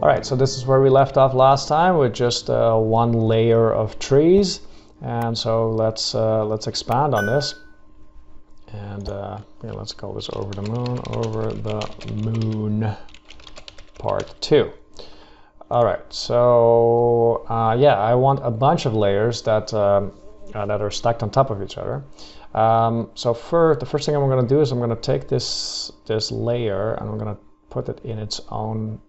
All right, so this is where we left off last time with just one layer of trees, and so let's expand on this, and yeah, let's call this over the moon part 2. All right, so yeah, I want a bunch of layers that are stacked on top of each other. So the first thing I'm going to do is I'm going to take this layer and I'm going to put it in its own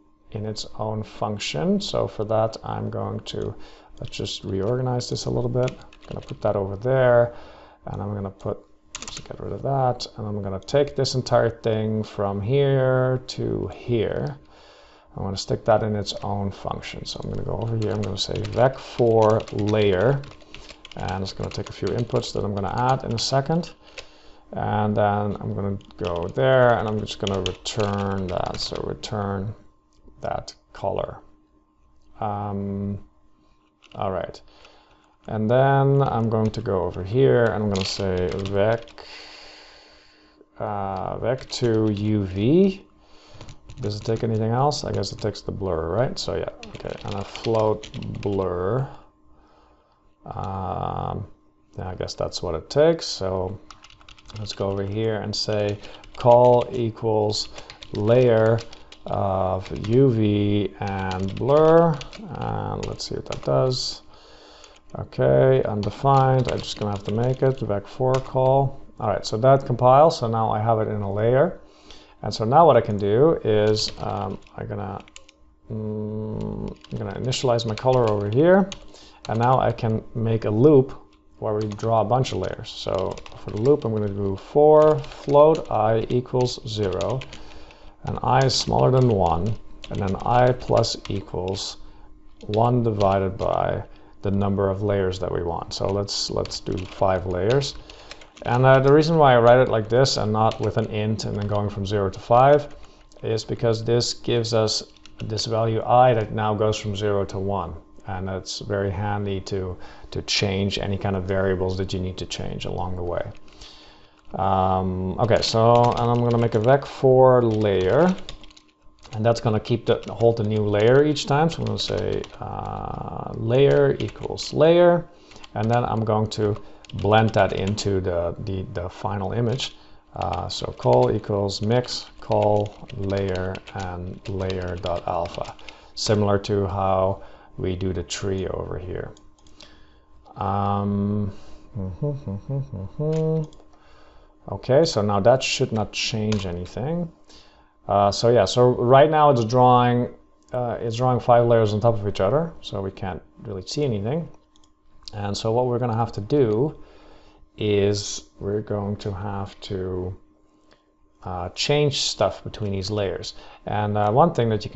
function. So for that, I'm going to, let's just reorganize this a little bit. I'm going to put that over there, and I'm going to just get rid of that, and I'm going to take this entire thing from here to here. I want to stick that in its own function. So I'm going to go over here, I'm going to say vec4 layer, and it's going to take a few inputs that I'm going to add in a second. And then I'm going to go there, and I'm just going to return that. So return that color. All right. And then I'm going to go over here, and I'm going to say vec2 UV. Does it take anything else? I guess it takes the blur, right? So yeah, okay, and a float blur. Yeah, I guess that's what it takes. So let's go over here and say call equals layer of UV and blur, and let's see what that does. Okay, undefined. I'm just gonna have to make it vec4 call. All right, so that compiles. So now I have it in a layer. And so now what I can do is I'm gonna initialize my color over here, and now I can make a loop where we draw a bunch of layers. So for the loop, I'm going to do for float I equals 0, and I is smaller than 1, and then I plus equals 1 divided by the number of layers that we want. So let's do 5 layers. And the reason why I write it like this and not with an int and then going from 0 to 5 is because this gives us this value I that now goes from 0 to 1. And it's very handy to change any kind of variables that you need to change along the way. Okay, so and I'm going to make a vec4 layer, and that's going to hold the new layer each time. So I'm going to say layer equals layer, and then I'm going to blend that into the final image. So call equals mix call layer and layer.alpha, similar to how we do the tree over here. Okay, so now that should not change anything. So yeah, so right now it's drawing 5 layers on top of each other, so we can't really see anything. And so what we're going to have to do is we're going to have to change stuff between these layers. And one thing that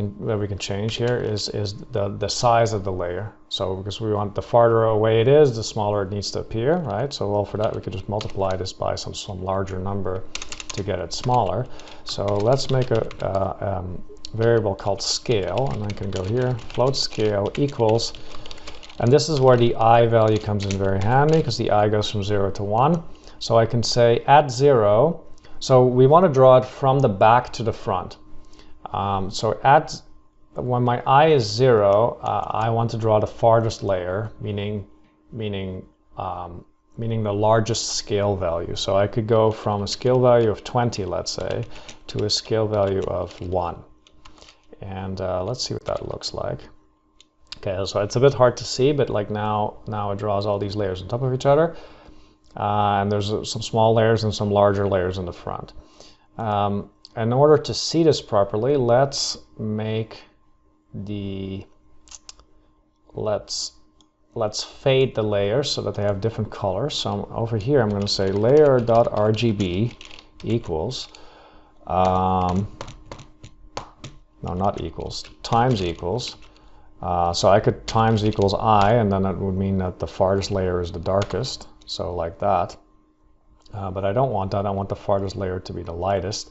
we can change here is the size of the layer. So because we want the farther away it is, the smaller it needs to appear, right? So well, for that we could just multiply this by some larger number to get it smaller. So let's make a variable called scale, and I can go here, float scale equals, and this is where the I value comes in very handy, because the I goes from 0 to 1. So I can say at 0, so we want to draw it from the back to the front. So when my I is 0, I want to draw the farthest layer, meaning the largest scale value. So I could go from a scale value of 20, let's say, to a scale value of 1. And let's see what that looks like. Okay, so it's a bit hard to see, but like now it draws all these layers on top of each other. And there's some small layers and some larger layers in the front. In order to see this properly, let's fade the layers so that they have different colors. So over here I'm going to say layer.rgb equals, no, not equals, times equals. So I could times equals I, and then that would mean that the farthest layer is the darkest. So like that. But I don't want that. I want the farthest layer to be the lightest.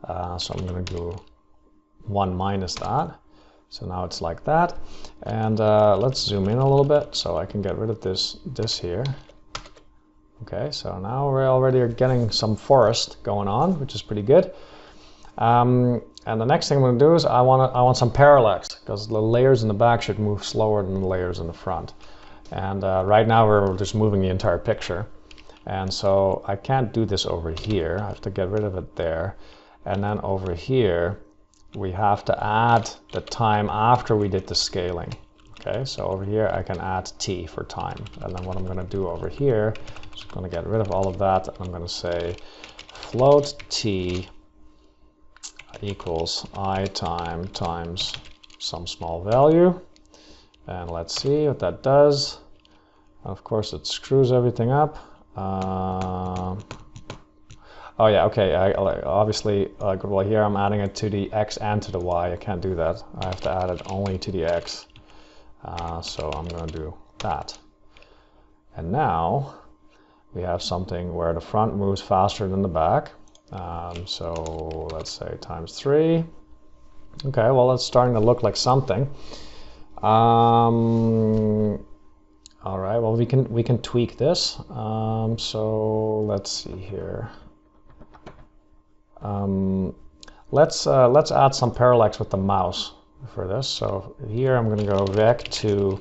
So I'm going to do 1 minus that. So now it's like that. And let's zoom in a little bit so I can get rid of this here. Okay, so now we're already getting some forest going on, which is pretty good. And the next thing I'm going to do is I want some parallax, because the layers in the back should move slower than the layers in the front. And right now we're just moving the entire picture. And so I can't do this over here. I have to get rid of it there. And then over here, we have to add the time after we did the scaling. Okay, so over here I can add t for time. And then what I'm going to do over here is I'm going to get rid of all of that. And I'm going to say float t equals I time times some small value. And let's see what that does. Of course, it screws everything up. Oh yeah, okay. Obviously, well, here I'm adding it to the x and to the y. I can't do that. I have to add it only to the x. So I'm going to do that. And now we have something where the front moves faster than the back. So let's say times 3. Okay, well, it's starting to look like something. All right, well, we can tweak this. So let's see here. Let's add some parallax with the mouse for this. So here I'm going to go vec to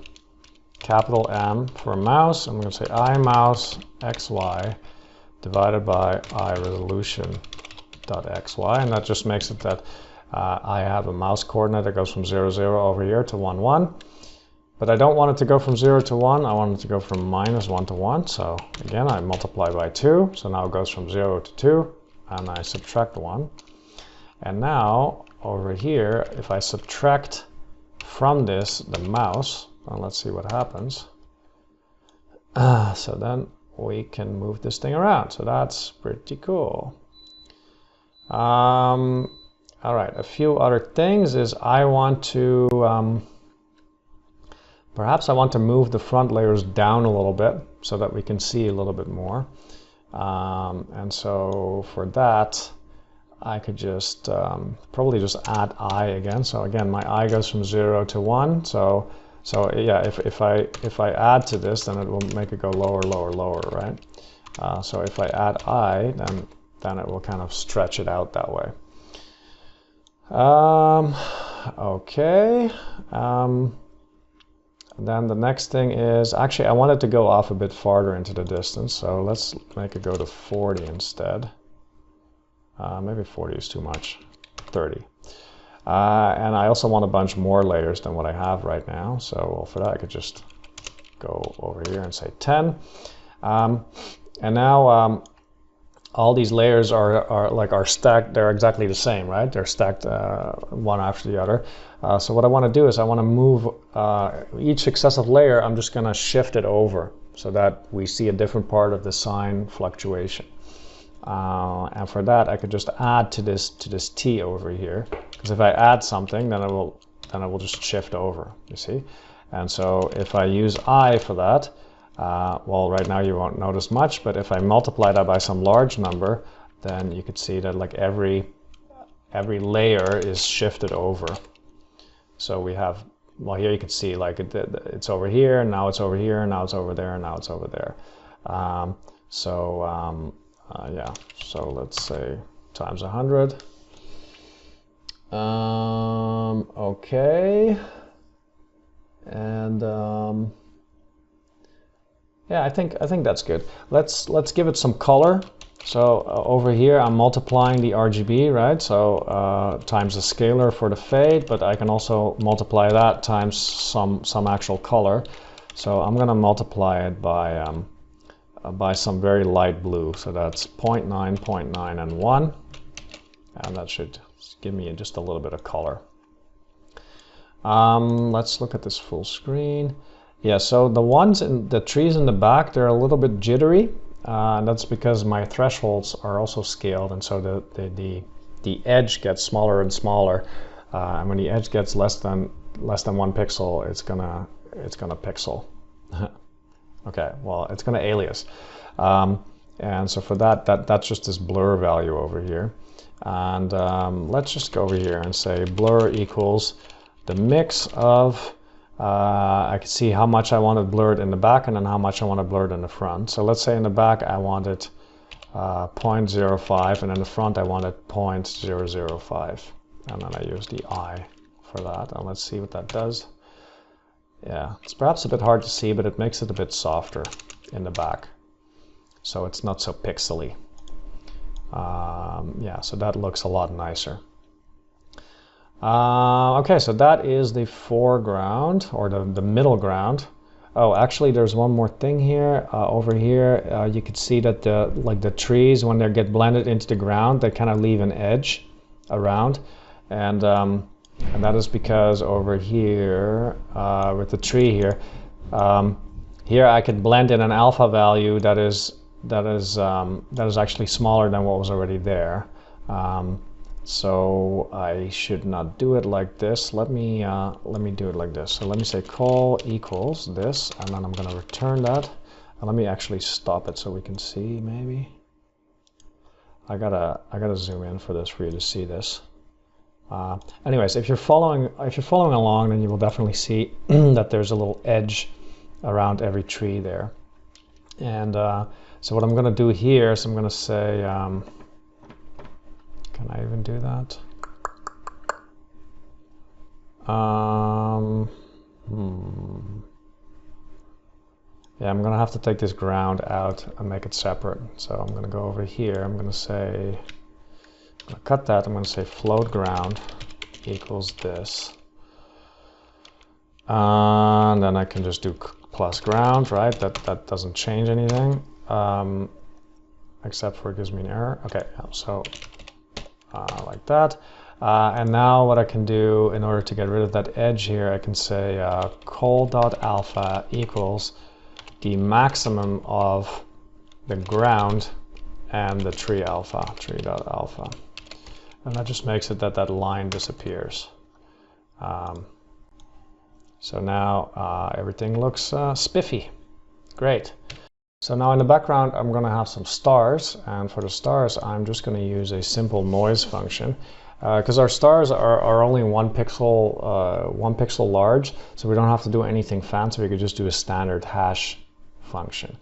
capital M for mouse. I'm going to say I mouse xy divided by I resolution dot xy, and that just makes it that I have a mouse coordinate that goes from 0, 0 over here to 1, 1. But I don't want it to go from 0 to 1. I want it to go from minus 1 to 1. So again, I multiply by 2. So now it goes from 0 to 2. And I subtract 1. And now over here, if I subtract from this the mouse, well, let's see what happens. So then we can move this thing around. So that's pretty cool. All right, a few other things is I want to... perhaps I want to move the front layers down a little bit so that we can see a little bit more. And so for that, I could just probably just add I again. So again, my I goes from 0 to 1. So yeah, if I add to this, then it will make it go lower, lower, lower, right? So if I add I, then it will kind of stretch it out that way. Okay. Then the next thing is, actually I want it to go off a bit farther into the distance, so let's make it go to 40 instead. Maybe 40 is too much, 30. And I also want a bunch more layers than what I have right now, so well, for that I could just go over here and say 10. And now all these layers are stacked, they're exactly the same, right? They're stacked one after the other. So what I want to do is I want to move each successive layer, I'm just going to shift it over so that we see a different part of the sign fluctuation. And for that, I could just add to this t over here, because if I add something, then it will just shift over, you see? And so if I use I for that, well, right now you won't notice much, but if I multiply that by some large number, then you could see that like every layer is shifted over. So we have, well, here you can see like it's over here, and now it's over here, and now it's over there, and now it's over there. Yeah, so let's say times 100. Okay, and yeah, I think that's good. Let's give it some color. So over here I'm multiplying the RGB, right? So times the scalar for the fade, but I can also multiply that times some actual color. So I'm going to multiply it by some very light blue. So that's 0.9, 0.9, and 1, and that should give me just a little bit of color. Let's look at this full screen. Yeah, so the trees in the back, they're a little bit jittery. That's because my thresholds are also scaled, and so the edge gets smaller and smaller. And when the edge gets less than 1 pixel, it's gonna pixel. Okay, well, it's gonna alias. And so for that's just this blur value over here. And let's just go over here and say blur equals the mix of. I can see how much I want it blurred in the back and then how much I want it blurred in the front. So let's say in the back I want it 0.05, and in the front I wanted 0.005, and then I use the I for that, and let's see what that does. Yeah, it's perhaps a bit hard to see, but it makes it a bit softer in the back, so it's not so pixely. Yeah, so that looks a lot nicer. Okay, so that is the foreground, or the middle ground. Oh, actually, there's one more thing here. Over here, you can see that the trees, when they get blended into the ground, they kind of leave an edge around, and that is because over here, with the tree here, here I can blend in an alpha value that is actually smaller than what was already there. So I should not do it like this. Let me do it like this. So let me say call equals this, and then I'm going to return that. And let me actually stop it so we can see. Maybe I gotta zoom in for this for you to see this. Anyways, if you're following along, then you will definitely see that there's a little edge around every tree there. And so what I'm going to do here is I'm going to say. Can I even do that? Yeah, I'm gonna have to take this ground out and make it separate. So I'm gonna go over here. I'm gonna cut that. I'm gonna say float ground equals this. And then I can just do plus ground, right? That doesn't change anything, except for it gives me an error. Okay, so. Like that. And now what I can do in order to get rid of that edge here, I can say col.alpha equals the maximum of the ground and the tree dot.alpha. And that just makes it that line disappears. So now everything looks spiffy. Great. So now in the background, I'm going to have some stars, and for the stars, I'm just going to use a simple noise function, because our stars are only 1 pixel large, so we don't have to do anything fancy. We could just do a standard hash function.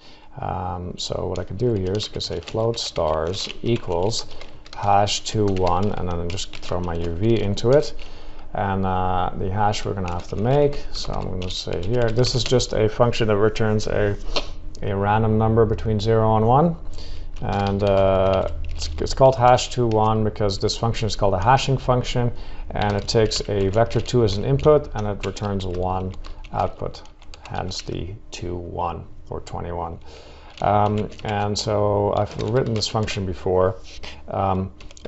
So what I could do here is I could say float stars equals hash21, and then just throw my UV into it, and the hash we're going to have to make. So I'm going to say here, this is just a function that returns a random number between 0 and 1, and it's called hash21 because this function is called a hashing function, and it takes a vector 2 as an input and it returns 1 output, hence the 2, 1 or 21. And so I've written this function before.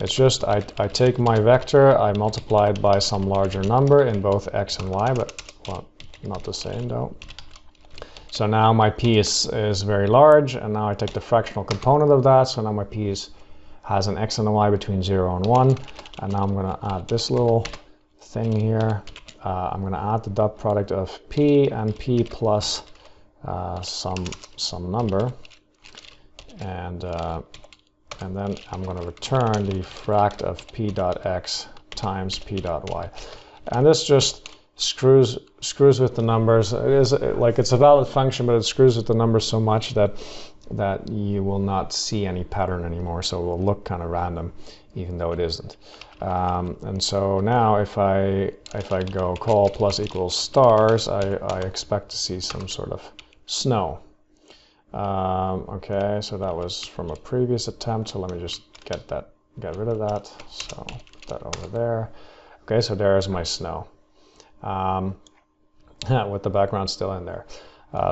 It's just I take my vector, I multiply it by some larger number in both x and y, but well, not the same though. So now my p is very large, and now I take the fractional component of that. So now my p has an x and a y between 0 and 1. And now I'm going to add this little thing here. I'm going to add the dot product of p and p plus some number. And then I'm going to return the fract of p dot x times p dot y. And this just screws with the numbers. It's a valid function, but it screws with the numbers so much that you will not see any pattern anymore. So it will look kind of random, even though it isn't. And so now if I go call plus equals stars, I expect to see some sort of snow. Okay, so that was from a previous attempt. So let me just get rid of that. So put that over there. Okay, so there's my snow. With the background still in there.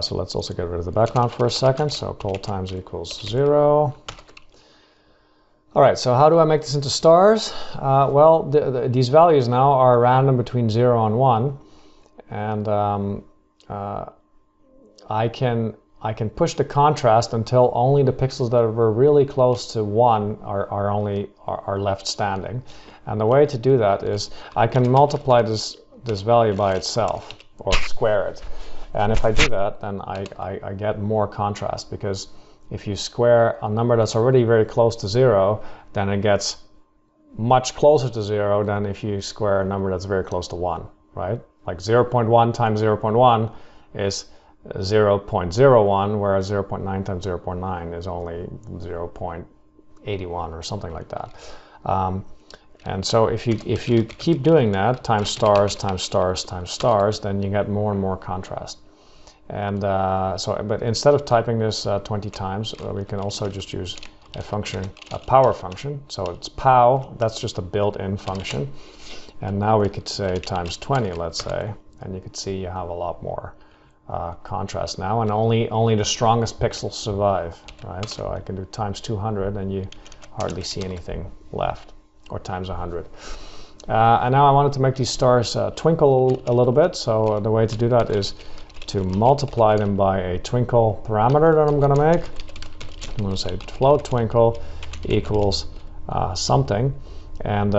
So let's also get rid of the background for a second. So col times equals 0. All right, so how do I make this into stars? Well, these values now are random between 0 and 1. And I can push the contrast until only the pixels that were really close to 1 are left standing. And the way to do that is I can multiply this value by itself, or square it. And if I do that, then I get more contrast, because if you square a number that's already very close to 0, then it gets much closer to 0 than if you square a number that's very close to 1, right? Like 0.1 times 0.1 is 0.01, whereas 0.9 times 0.9 is only 0.1 81 or something like that. And so if you keep doing that, times stars, times stars, times stars, then you get more and more contrast. And but instead of typing this 20 times, we can also just use a function, a power function. So it's pow, that's just a built-in function. And now we could say times 20, let's say, and you could see you have a lot more contrast now, and only the strongest pixels survive, right? So I can do times 200 and you hardly see anything left, or times 100. And now I wanted to make these stars twinkle a little bit, so the way to do that is to multiply them by a twinkle parameter that I'm going to make. I'm going to say float twinkle equals something, and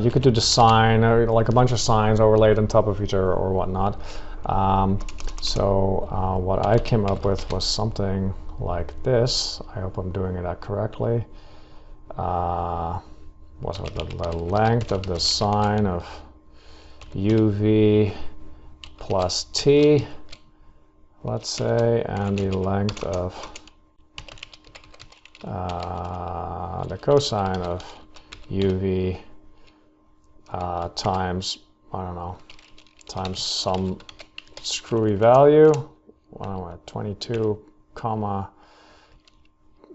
you could do the sign, or like a bunch of signs overlaid on top of each other or whatnot. So what I came up with was something like this. I hope I'm doing that correctly. What's the length of the sign of UV plus T, let's say, and the length of the cosine of UV times, I don't know, times some screwy value, 22,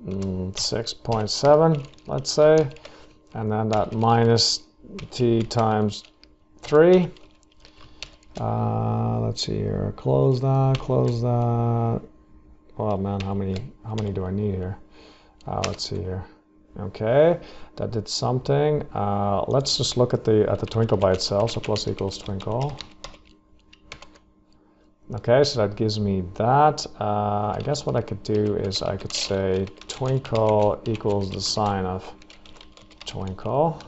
6.7, let's say, and then that minus T times 3. Let's see here, close that. Oh man, how many do I need here? Let's see here. Okay, that did something. Let's just look at the twinkle by itself. So plus equals twinkle. Okay, so that gives me that. I guess what I could do is I could say twinkle equals the sign of twinkle,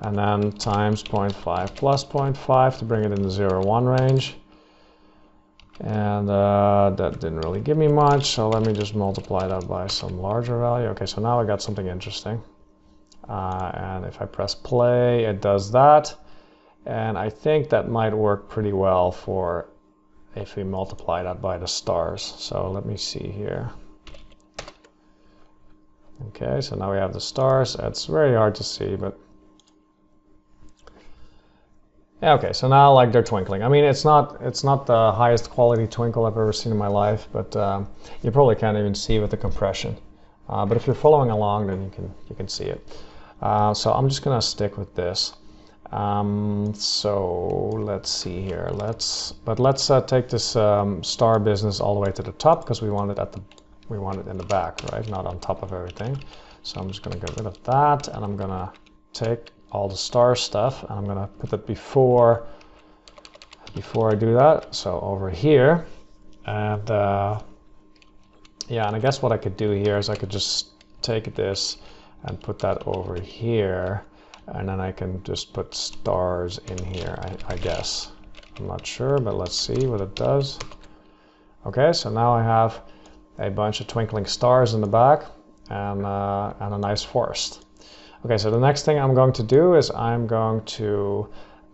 and then times 0.5 plus 0.5 to bring it in the 0, 1 range. And that didn't really give me much, so let me just multiply that by some larger value. Okay, so now I got something interesting. And if I press play, it does that. And I think that might work pretty well for if we multiply that by the stars. So let me see here. Okay, so now we have the stars. It's very hard to see, but yeah, okay, so now like they're twinkling. I mean, it's not the highest quality twinkle I've ever seen in my life, but you probably can't even see with the compression. But if you're following along, then you can see it. So I'm just gonna stick with this. So let's see here. Let's take this star business all the way to the top, because we want it in the back, right? Not on top of everything. So I'm just gonna get rid of that, and I'm gonna take all the star stuff, and I'm gonna put it before I do that. So over here, and yeah, and I guess what I could do here is I could just take this and put that over here, and then I can just put stars in here, I guess. I'm not sure, but let's see what it does. Okay, so now I have a bunch of twinkling stars in the back, and a nice forest. Okay, so the next thing I'm going to do is I'm going to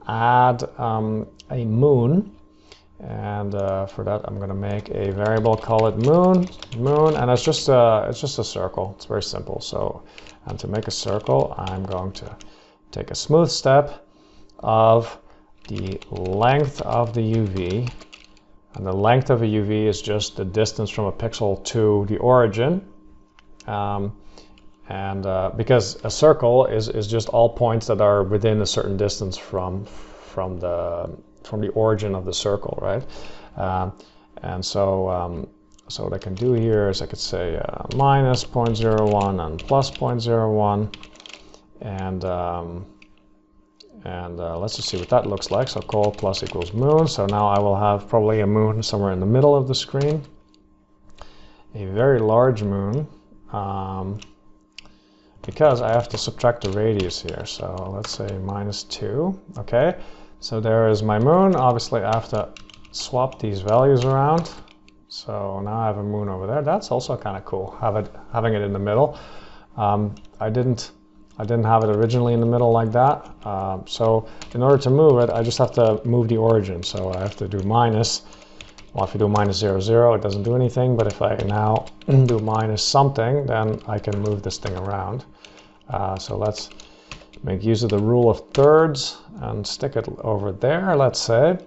add a moon, and for that I'm going to make a variable, call it moon, and it's just a circle. It's very simple. So, and to make a circle, I'm going to take a smooth step of the length of the UV, and the length of a UV is just the distance from a pixel to the origin. Because a circle is just all points that are within a certain distance from the origin of the circle, right? And so what I can do here is I could say minus 0.01 and plus 0.01, and let's just see what that looks like. So call plus equals moon. So now I will have probably a moon somewhere in the middle of the screen, a very large moon. Because I have to subtract the radius here, so let's say -2. Okay, so there is my moon. Obviously I have to swap these values around, so now I have a moon over there. That's also kind of cool, having it in the middle. I didn't have it originally in the middle like that, so in order to move it, I just have to move the origin. So I have to do minus Well, if you do minus 0, 0, it doesn't do anything, but if I now do minus something, then I can move this thing around. So let's make use of the rule of thirds and stick it over there, let's say.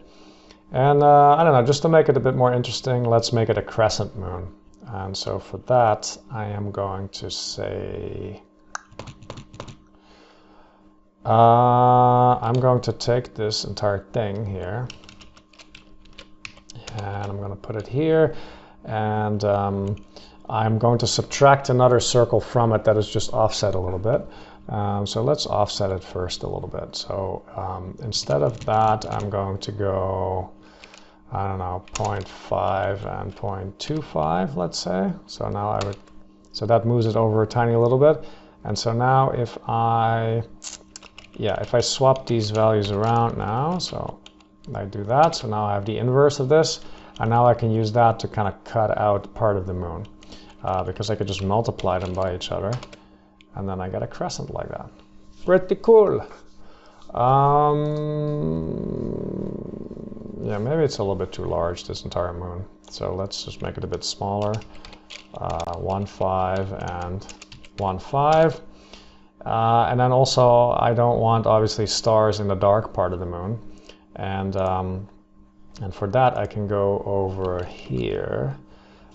And I don't know, just to make it a bit more interesting, let's make it a crescent moon. And so for that, I am going to say, I'm going to take this entire thing here, and I'm going to put it here, and I'm going to subtract another circle from it that is just offset a little bit. So let's offset it first a little bit. So instead of that, I'm going to go, I don't know, 0.5 and 0.25, let's say. So now so that moves it over a tiny little bit. And so now if I swap these values around now, so I do that, so now I have the inverse of this, and now I can use that to kind of cut out part of the moon, because I could just multiply them by each other, and then I get a crescent like that. Pretty cool. Yeah, maybe it's a little bit too large, this entire moon. So let's just make it a bit smaller. 1, 5, and 1, 5. And then also, I don't want, obviously, stars in the dark part of the moon. And for that, I can go over here.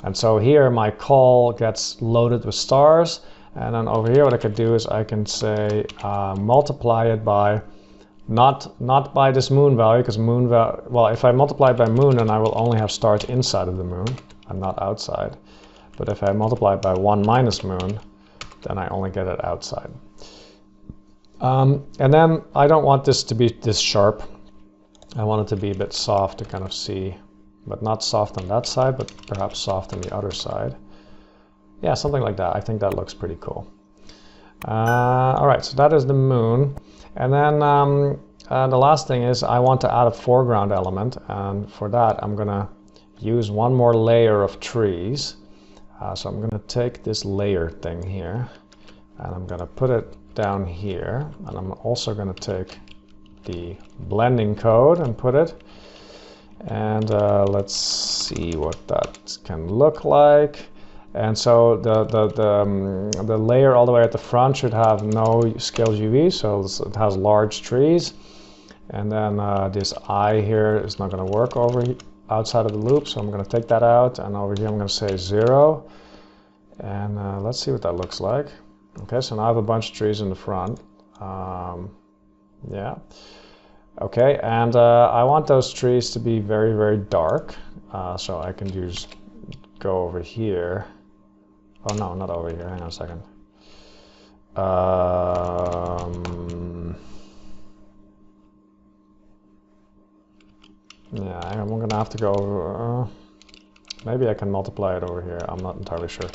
And so here, my call gets loaded with stars. And then over here, what I could do is I can say multiply it by, not by this moon value, because moon value, well, if I multiply it by moon, then I will only have stars inside of the moon and not outside. But if I multiply it by 1 minus moon, then I only get it outside. And then I don't want this to be this sharp. I want it to be a bit soft to kind of see, but not soft on that side, but perhaps soft on the other side. Yeah, something like that. I think that looks pretty cool. All right, so that is the moon. And then the last thing is I want to add a foreground element. And for that, I'm going to use one more layer of trees. So I'm going to take this layer thing here, and I'm going to put it down here. And I'm also going to take the blending code and put it. And let's see what that can look like. And so the layer all the way at the front should have no scales UV, so it has large trees. And then this I here is not going to work outside of the loop, so I'm going to take that out. And over here I'm going to say 0. And let's see what that looks like. Okay, so now I have a bunch of trees in the front. Yeah. Okay, and I want those trees to be very, very dark. So I can just go over here. Oh no, not over here. Hang on a second. Yeah, I'm gonna have to go over. Maybe I can multiply it over here. I'm not entirely sure.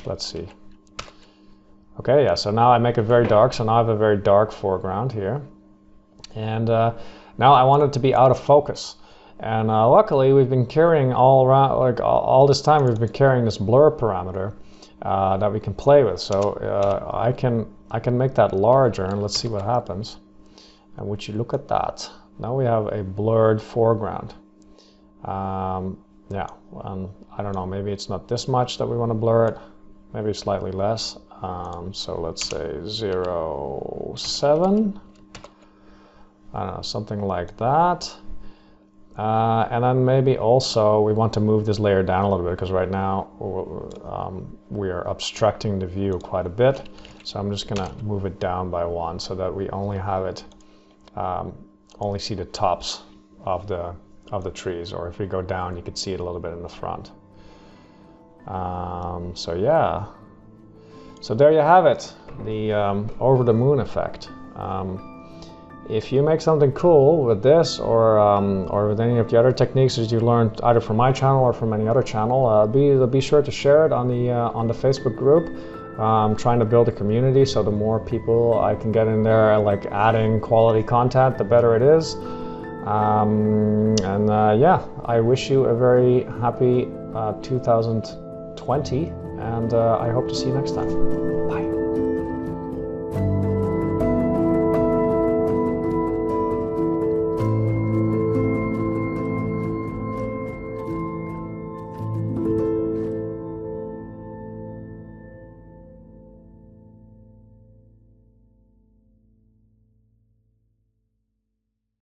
Let's see. Okay, yeah. So now I make it very dark. So now I have a very dark foreground here, and now I want it to be out of focus. And luckily, we've been carrying all around, like all this time, we've been carrying this blur parameter that we can play with. So I can make that larger, and let's see what happens. And would you look at that? Now we have a blurred foreground. Yeah, I don't know, maybe it's not this much that we want to blur it, maybe slightly less. So let's say 0.7. I don't know, something like that. And then maybe also we want to move this layer down a little bit, because right now we are obstructing the view quite a bit. So I'm just going to move it down by 1 so that we only have it, only see the tops of the trees. Or if we go down, you could see it a little bit in the front. So yeah. So there you have it, the over the moon effect. If you make something cool with this, or with any of the other techniques that you learned either from my channel or from any other channel, be sure to share it on the Facebook group. I'm trying to build a community, so the more people I can get in there, like adding quality content, the better it is. Yeah, I wish you a very happy 2020, and I hope to see you next time. Bye.